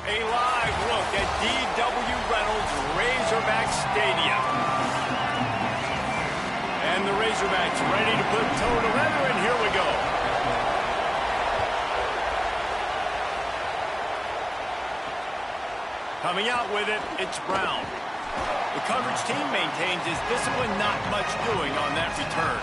A live look at D.W. Reynolds Razorback Stadium. And the Razorbacks ready to put toe to leather, and here we go. Coming out with it, it's Brown. The coverage team maintains his discipline, not much doing on that return.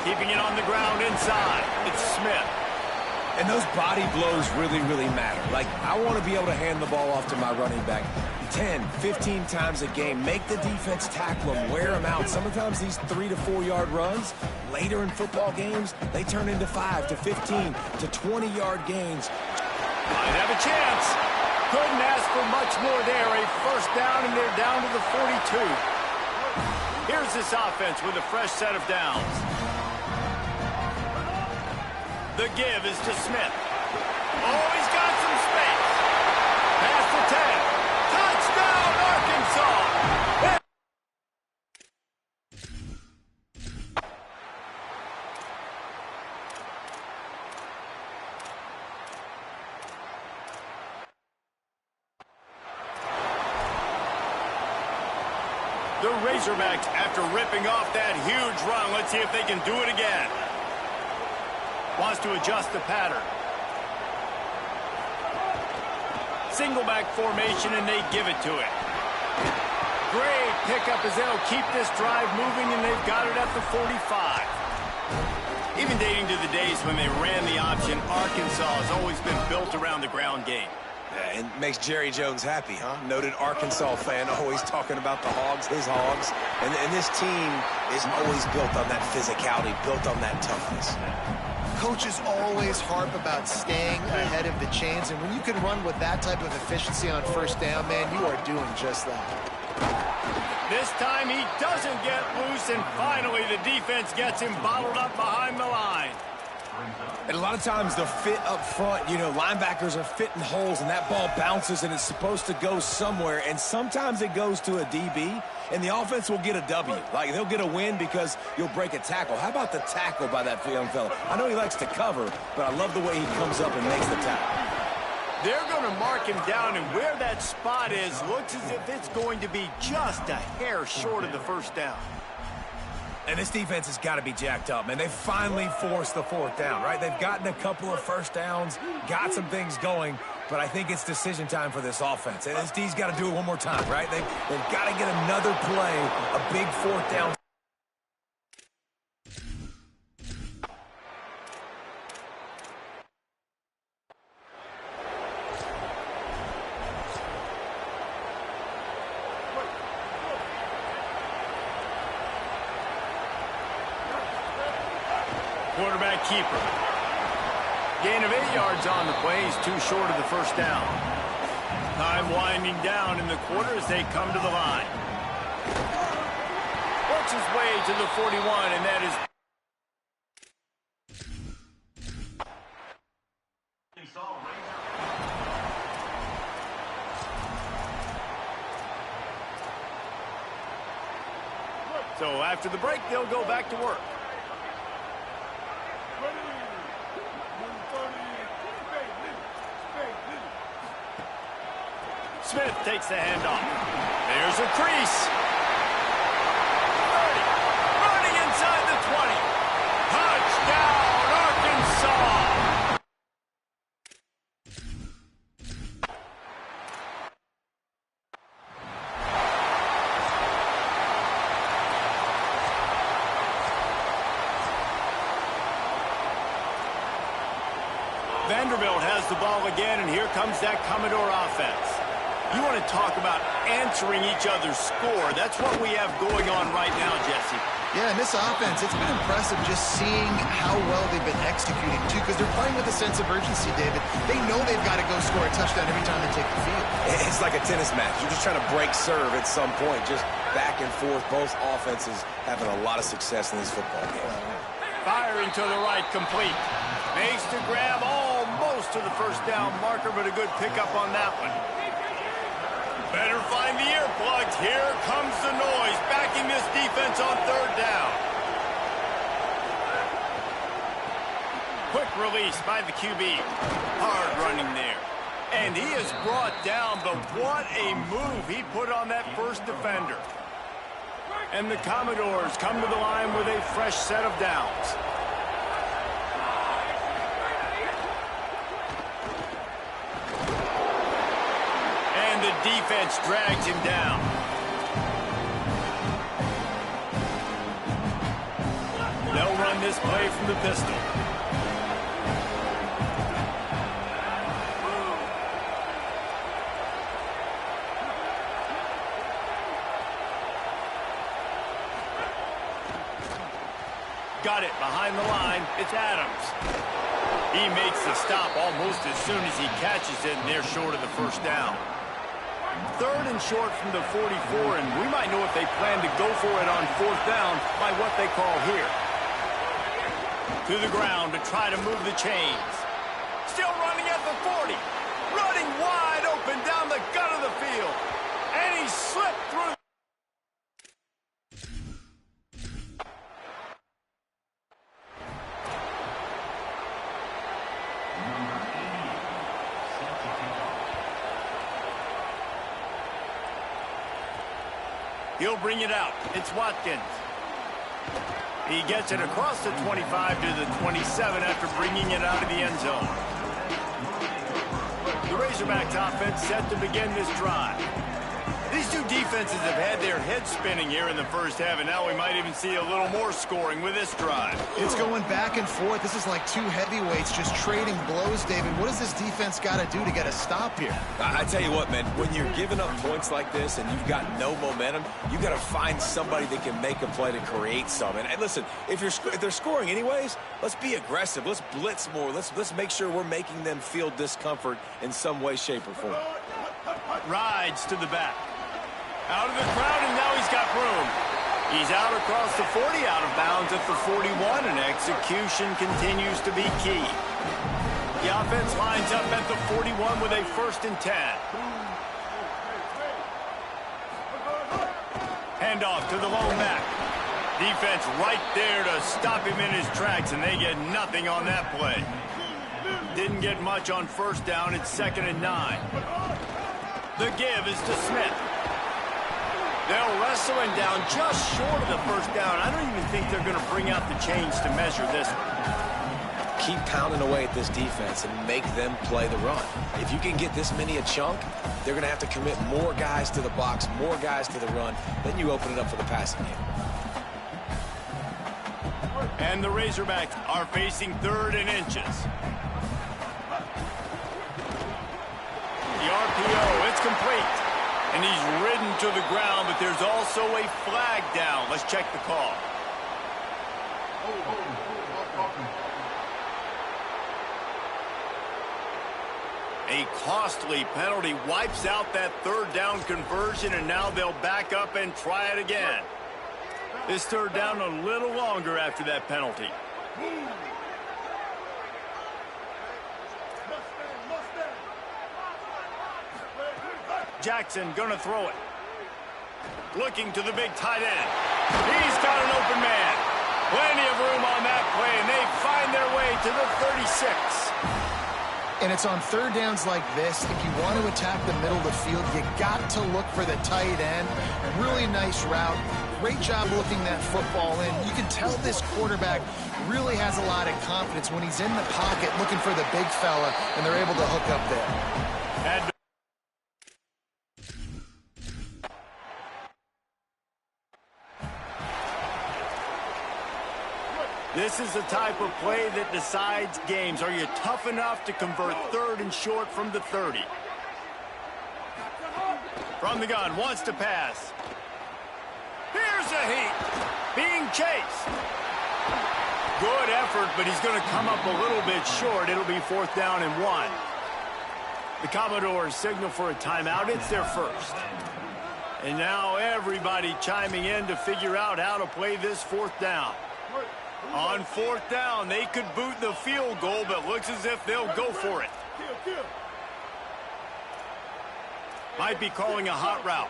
Keeping it on the ground inside. It's Smith. And those body blows really, really matter. Like, I want to be able to hand the ball off to my running back 10, 15 times a game. Make the defense tackle them, wear them out. Sometimes these 3 to 4 yard runs, later in football games, they turn into 5 to 15 to 20 yard gains. Might have a chance. Couldn't ask for much more there. A first down, and they're down to the 42. Here's this offense with a fresh set of downs. The give is to Smith. Oh, he's got some space. Past the 10. Touchdown, Arkansas. The Razorbacks, after ripping off that huge run, let's see if they can do it again. Wants to adjust the pattern. Single back formation, and they give it to it. Great pickup as they'll keep this drive moving, and they've got it at the 45. Even dating to the days when they ran the option, Arkansas has always been built around the ground game. Yeah, and makes Jerry Jones happy, huh? Noted Arkansas fan, always talking about the Hogs, his Hogs. And this team is always built on that physicality, built on that toughness. Coaches always harp about staying ahead of the chains, and when you can run with that type of efficiency on first down, man, you are doing just that. This time he doesn't get loose, and finally the defense gets him bottled up behind the line. And a lot of times the fit up front, you know, linebackers are fitting holes, and that ball bounces, and it's supposed to go somewhere, and sometimes it goes to a DB, and the offense will get a W. Like, they'll get a win because you'll break a tackle. How about the tackle by that young fella? I know he likes to cover, but I love the way he comes up and makes the tackle. They're going to mark him down, and where that spot is looks as if it's going to be just a hair short of the first down. And this defense has got to be jacked up, man. They finally forced the 4th down, right? They've gotten a couple of first downs, got some things going, but I think it's decision time for this offense. And this D's got to do it one more time, right? They've got to get another play, a big 4th down. Quarterback keeper. Gain of 8 yards on the play. He's too short of the first down. Time winding down in the quarter as they come to the line. Works his way to the 41, and that is... So after the break, they'll go back to work. Smith takes the handoff. There's a crease. 30. Running inside the 20. Touchdown, Arkansas. Vanderbilt has the ball again, and here comes that Commodore offense. You want to talk about answering each other's score. That's what we have going on right now, Jesse. Yeah, and this offense, it's been impressive just seeing how well they've been executing, too, because they're playing with a sense of urgency, David. They know they've got to go score a touchdown every time they take the field. It's like a tennis match. You're just trying to break serve at some point, just back and forth. Both offenses having a lot of success in this football game. Firing to the right, complete. Makes the grab almost to the first down marker, but a good pickup on that one. Better find the earplugs. Here comes the noise, backing this defense on third down. Quick release by the QB. Hard running there. And he is brought down, but what a move he put on that first defender. And the Commodores come to the line with a fresh set of downs. And the defense drags him down. They'll run this play from the pistol. Got it behind the line. It's Adams. He makes the stop almost as soon as he catches it, and they're short of the first down. Third and short from the 44, and we might know if they plan to go for it on fourth down by what they call here. To the ground to try to move the chains. Still running at the 40. Running wide open down the gut of the field. And he slipped through. He'll bring it out. It's Watkins. He gets it across the 25 to the 27 after bringing it out of the end zone. The Razorbacks offense set to begin this drive. These two defenses have had their heads spinning here in the first half, and now we might even see a little more scoring with this drive. It's going back and forth. This is like two heavyweights just trading blows, David. What does this defense got to do to get a stop here? I tell you what, man, when you're giving up points like this and you've got no momentum, you got to find somebody that can make a play to create some. And listen, if they're scoring anyways, let's be aggressive. Let's blitz more. Let's make sure we're making them feel discomfort in some way, shape, or form. Rides to the back. Out of the crowd, and now he's got room. He's out across the 40, out of bounds at the 41, and execution continues to be key. The offense lines up at the 41 with a 1st and 10. Handoff to the lone back. Defense right there to stop him in his tracks, and they get nothing on that play. Didn't get much on first down. It's 2nd and 9. The give is to Smith. They'll wrestle him down just short of the first down. I don't even think they're going to bring out the chains to measure this one. Keep pounding away at this defense and make them play the run. If you can get this many a chunk, they're going to have to commit more guys to the box, more guys to the run. Then you open it up for the passing game. And the Razorbacks are facing 3rd and inches. The RPO, it's complete. And he's ridden to the ground, but there's also a flag down. Let's check the call. A costly penalty wipes out that 3rd down conversion, and now they'll back up and try it again. This 3rd down a little longer after that penalty. Jackson gonna throw it. Looking to the big tight end. He's got an open man. Plenty of room on that play, and they find their way to the 36. And it's on 3rd downs like this. If you want to attack the middle of the field, you got to look for the tight end. Really nice route. Great job looking that football in. You can tell this quarterback really has a lot of confidence when he's in the pocket looking for the big fella, and they're able to hook up there. This is the type of play that decides games. Are you tough enough to convert 3rd and short from the 30? From the gun, wants to pass. Here's a heat. Being chased. Good effort, but he's going to come up a little bit short. It'll be 4th down and 1. The Commodores signal for a timeout. It's their first. And now everybody chiming in to figure out how to play this 4th down. On 4th down, they could boot the field goal, but looks as if they'll go for it. Might be calling a hot route.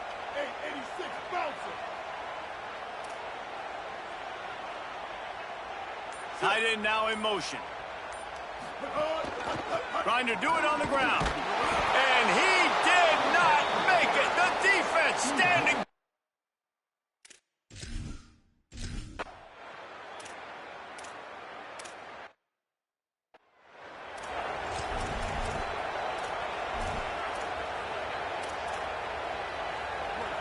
Tight end now in motion. Trying to do it on the ground. And he did not make it. The defense standing.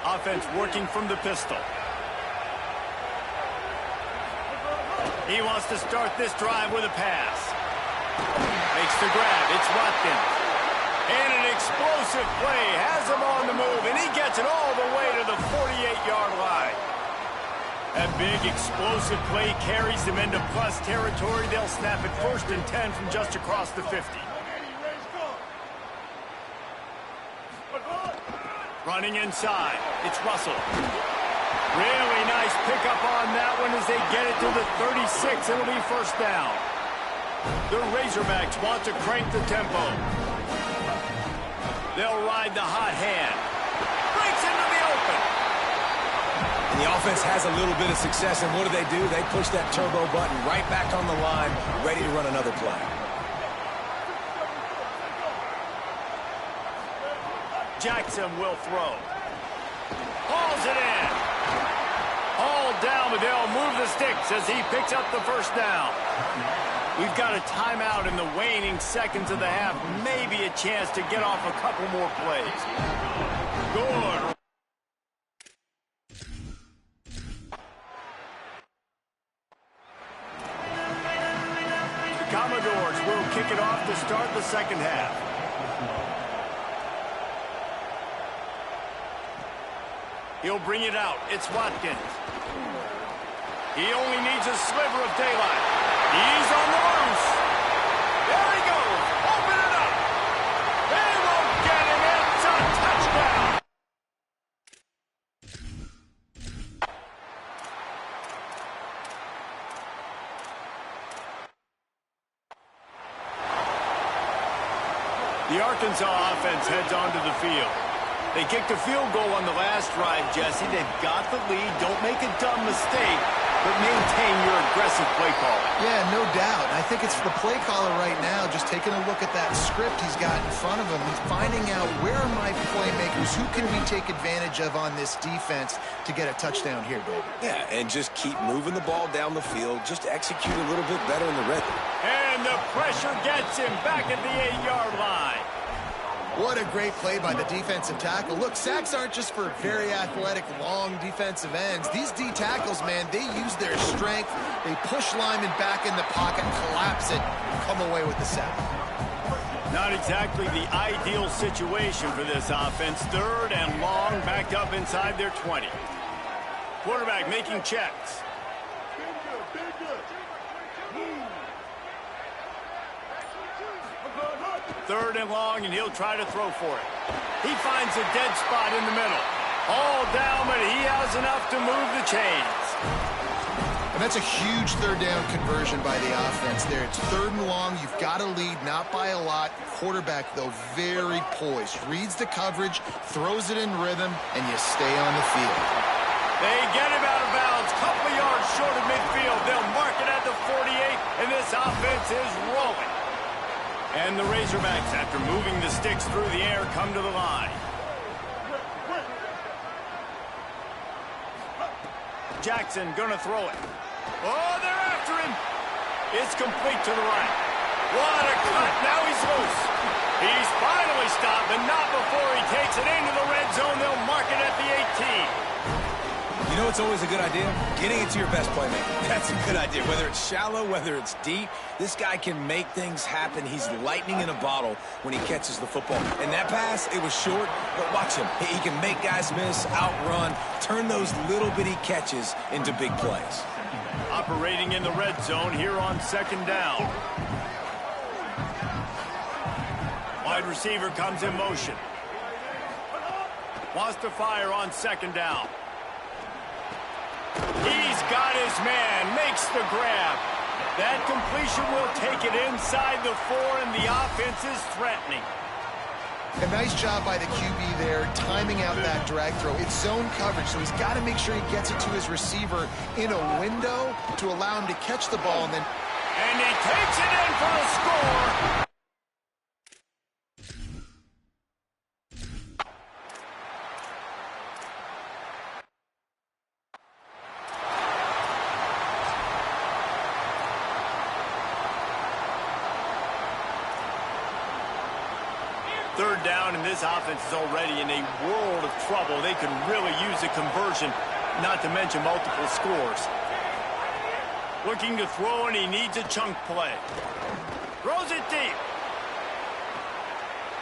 Offense working from the pistol. He wants to start this drive with a pass. Makes the grab. It's Watkins. And an explosive play. Has him on the move, and he gets it all the way to the 48-yard line. That big explosive play carries them into plus territory. They'll snap it 1st and 10 from just across the 50. Running inside. It's Russell. Really nice pickup on that one as they get it to the 36. It'll be 1st down. The Razorbacks want to crank the tempo. They'll ride the hot hand. Breaks into the open. And the offense has a little bit of success, and what do? They push that turbo button right back on the line, ready to run another play. Jackson will throw. Hauls it in. All down, but they'll move the sticks as he picks up the 1st down. We've got a timeout in the waning seconds of the half. Maybe a chance to get off a couple more plays. Good. The Commodores will kick it off to start the 2nd half. He'll bring it out. It's Watkins. He only needs a sliver of daylight. He's on the loose. There he goes. Open it up. They won't get him. It's a touchdown. The Arkansas offense heads onto the field. They kicked a field goal on the last drive, Jesse. They've got the lead. Don't make a dumb mistake, but maintain your aggressive play call. Yeah, no doubt. I think it's the play caller right now just taking a look at that script he's got in front of him. He's finding out where are my playmakers, who can we take advantage of on this defense to get a touchdown here, baby. Yeah, and just keep moving the ball down the field. Just execute a little bit better in the red zone. And the pressure gets him back at the 8-yard line. What a great play by the defensive tackle. Look, sacks aren't just for very athletic, long defensive ends. These D tackles, man, they use their strength. They push linemen back in the pocket, collapse it, and come away with the sack. Not exactly the ideal situation for this offense. 3rd and long, backed up inside their 20. Quarterback making checks. 3rd and long, and he'll try to throw for it. He finds a dead spot in the middle. All down, but he has enough to move the chains. And that's a huge 3rd down conversion by the offense there. It's 3rd and long. You've got to lead, not by a lot. Quarterback, though, very poised. Reads the coverage, throws it in rhythm, and you stay on the field. They get him out of bounds. Couple of yards short of midfield. They'll mark it at the 48, and this offense is rolling. And the Razorbacks, after moving the sticks through the air, come to the line. Jackson gonna throw it. Oh, they're after him. It's complete to the right. What a cut. Now he's loose. He's finally stopped, but not before he takes it into the red zone. They'll mark it at the 18. You You know it's always a good idea? Getting it to your best playmaker. That's a good idea. Whether it's shallow, whether it's deep, this guy can make things happen. He's lightning in a bottle when he catches the football. And that pass, it was short, but watch him. He can make guys miss, outrun, turn those little bitty catches into big plays. Operating in the red zone here on second down. Wide receiver comes in motion. Wants to fire on second down. He's got his man, makes the grab. That completion will take it inside the 4, and the offense is threatening. A nice job by the QB there, timing out that drag throw. It's zone coverage, so he's got to make sure he gets it to his receiver in a window to allow him to catch the ball. And he takes it in for the score. Third down, and this offense is already in a world of trouble. They can really use a conversion, not to mention multiple scores. Looking to throw, and he needs a chunk play. Throws it deep.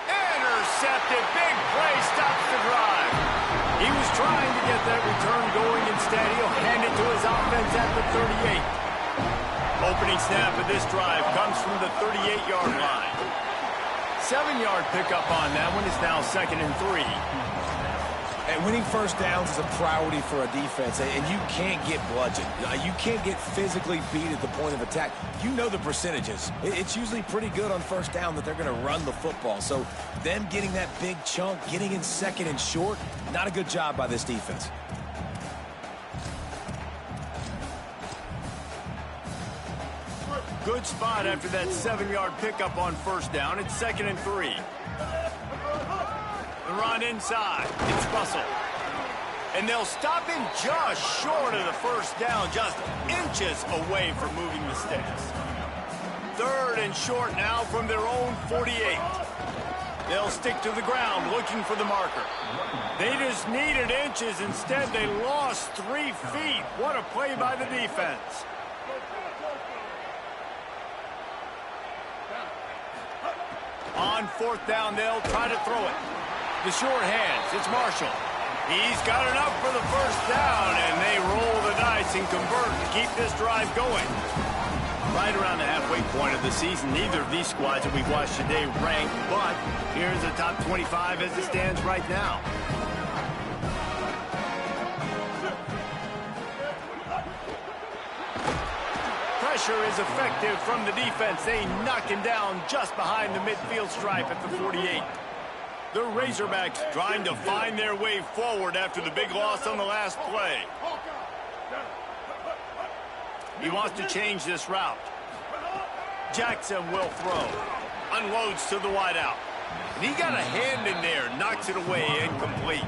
Intercepted. Big play stops the drive. He was trying to get that return going. Instead, he'll hand it to his offense at the 38. Opening snap of this drive comes from the 38-yard line. 7-yard pickup on that one. Is now 2nd and 3. And winning first downs is a priority for a defense, and you can't get bludgeoned. You can't get physically beat at the point of attack. You know the percentages. It's usually pretty good on first down that they're going to run the football. So them getting that big chunk, getting in 2nd and short, not a good job by this defense. Good spot after that 7-yard pickup on first down. It's 2nd and 3. The run inside. It's Russell. And they'll stop him just short of the first down, just inches away from moving the sticks. 3rd and short now from their own 48. They'll stick to the ground looking for the marker. They just needed inches. Instead, they lost 3 feet. What a play by the defense. On 4th down, they'll try to throw it. The short hands, it's Marshall. He's got enough for the first down, and they roll the dice and convert to keep this drive going. Right around the halfway point of the season, neither of these squads that we've watched today rank, but here's the top 25 as it stands right now. Pressure is effective from the defense. They knock him down just behind the midfield stripe at the 48. The Razorbacks trying to find their way forward after the big loss on the last play. He wants to change this route. Jackson will throw. Unloads to the wideout. And he got a hand in there, knocks it away, incomplete.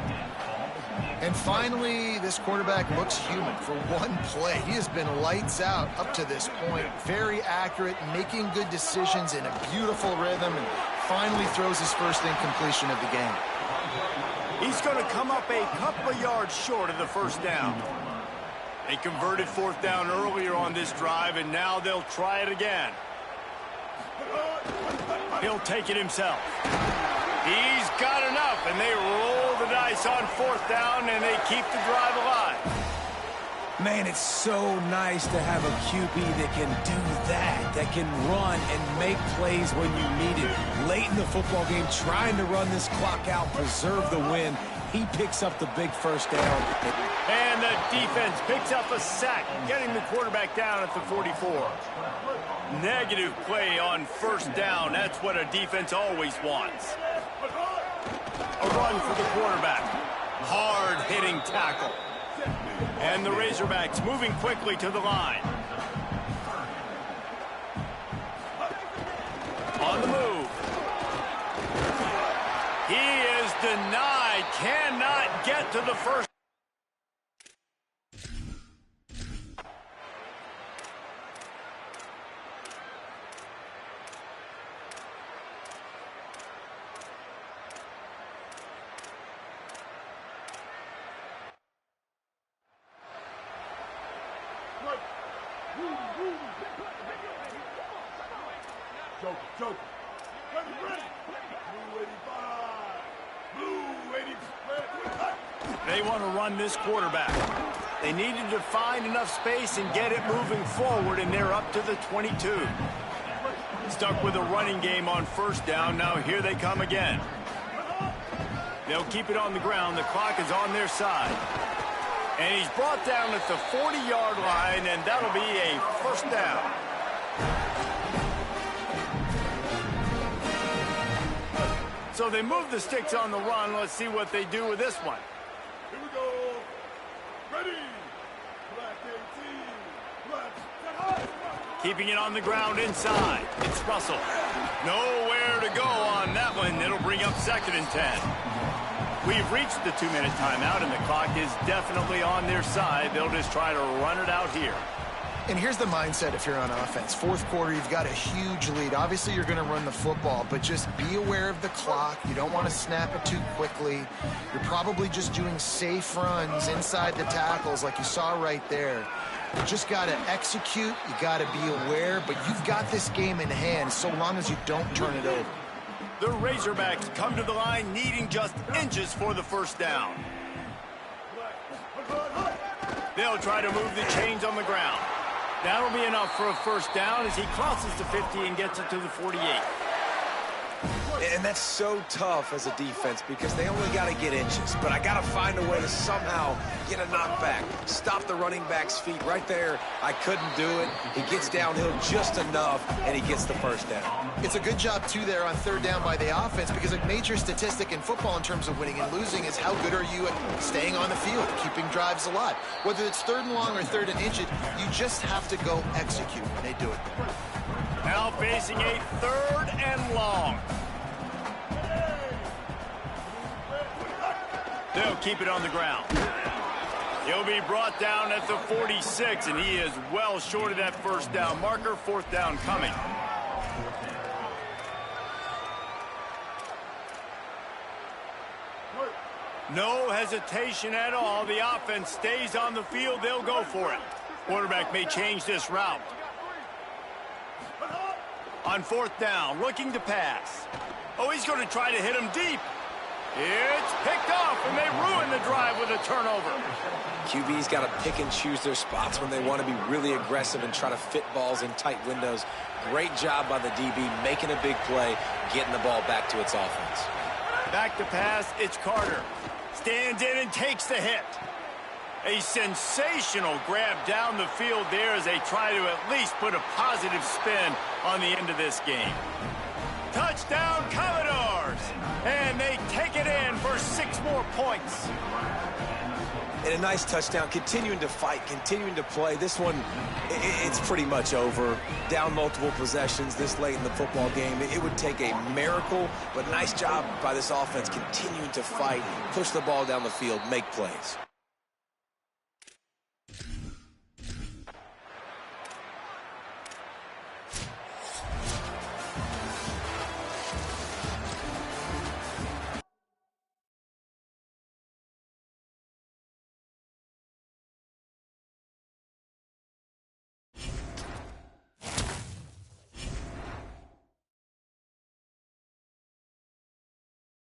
And finally, this quarterback looks human for one play. He has been lights out up to this point. Very accurate, making good decisions in a beautiful rhythm, and finally throws his first incompletion of the game. He's going to come up a couple of yards short of the first down. They converted 4th down earlier on this drive, and now they'll try it again. He'll take it himself. He's got enough, and they roll the dice on 4th down, and they keep the drive alive. Man, it's so nice to have a QB that can do that can run and make plays when you need it. Late in the football game, trying to run this clock out, preserve the win. He picks up the big first down. And the defense picks up a sack, getting the quarterback down at the 44. Negative play on first down. That's what a defense always wants. A run for the quarterback. Hard-hitting tackle. And the Razorbacks moving quickly to the line. On the move. He is denied. Cannot get to the first. Joker. Ready. Blue 85. Blue 85. They want to run this quarterback. They needed to find enough space and get it moving forward, and they're up to the 22. Stuck with a running game on first down. Now here they come again. They'll keep it on the ground. The clock is on their side. And he's brought down at the 40-yard line, and that'll be a first down. So they move the sticks on the run. Let's see what they do with this one. Here we go. Ready. Black 18. Black. Keeping it on the ground inside. It's Russell. Nowhere to go on that one. It'll bring up 2nd and 10. We've reached the 2-minute timeout, and the clock is definitely on their side. They'll just try to run it out here. And here's the mindset if you're on offense. Fourth quarter, you've got a huge lead. Obviously, you're going to run the football, but just be aware of the clock. You don't want to snap it too quickly. You're probably just doing safe runs inside the tackles like you saw right there. You just got to execute. You got to be aware, but you've got this game in hand so long as you don't turn it over. The Razorbacks come to the line needing just inches for the first down. They'll try to move the chains on the ground. That'll be enough for a first down as he crosses the 50 and gets it to the 48. And that's so tough as a defense because they only got to get inches. But I got to find a way to somehow get a knockback. Stop the running back's feet right there. I couldn't do it. He gets downhill just enough, and he gets the first down. It's a good job, too, there on third down by the offense because a major statistic in football in terms of winning and losing is how good are you at staying on the field, keeping drives alive. Whether it's 3rd and long or 3rd and inches, you just have to go execute, and they do it. Now facing a 3rd and long. They'll keep it on the ground. He'll be brought down at the 46, and he is well short of that first down marker. 4th down coming. No hesitation at all. The offense stays on the field. They'll go for it. Quarterback may change this route. On 4th down, looking to pass. Oh, he's going to try to hit him deep. It's picked off, and they ruin the drive with a turnover. QB's got to pick and choose their spots when they want to be really aggressive and try to fit balls in tight windows. Great job by the DB making a big play, getting the ball back to its offense. Back to pass, it's Carter. Stands in and takes the hit. A sensational grab down the field there as they try to at least put a positive spin on the end of this game. Touchdown, Commodores! And they take it in for 6 more points. And a nice touchdown, continuing to fight, continuing to play. This one, it's pretty much over. Down multiple possessions this late in the football game. It would take a miracle, but nice job by this offense continuing to fight, push the ball down the field, make plays.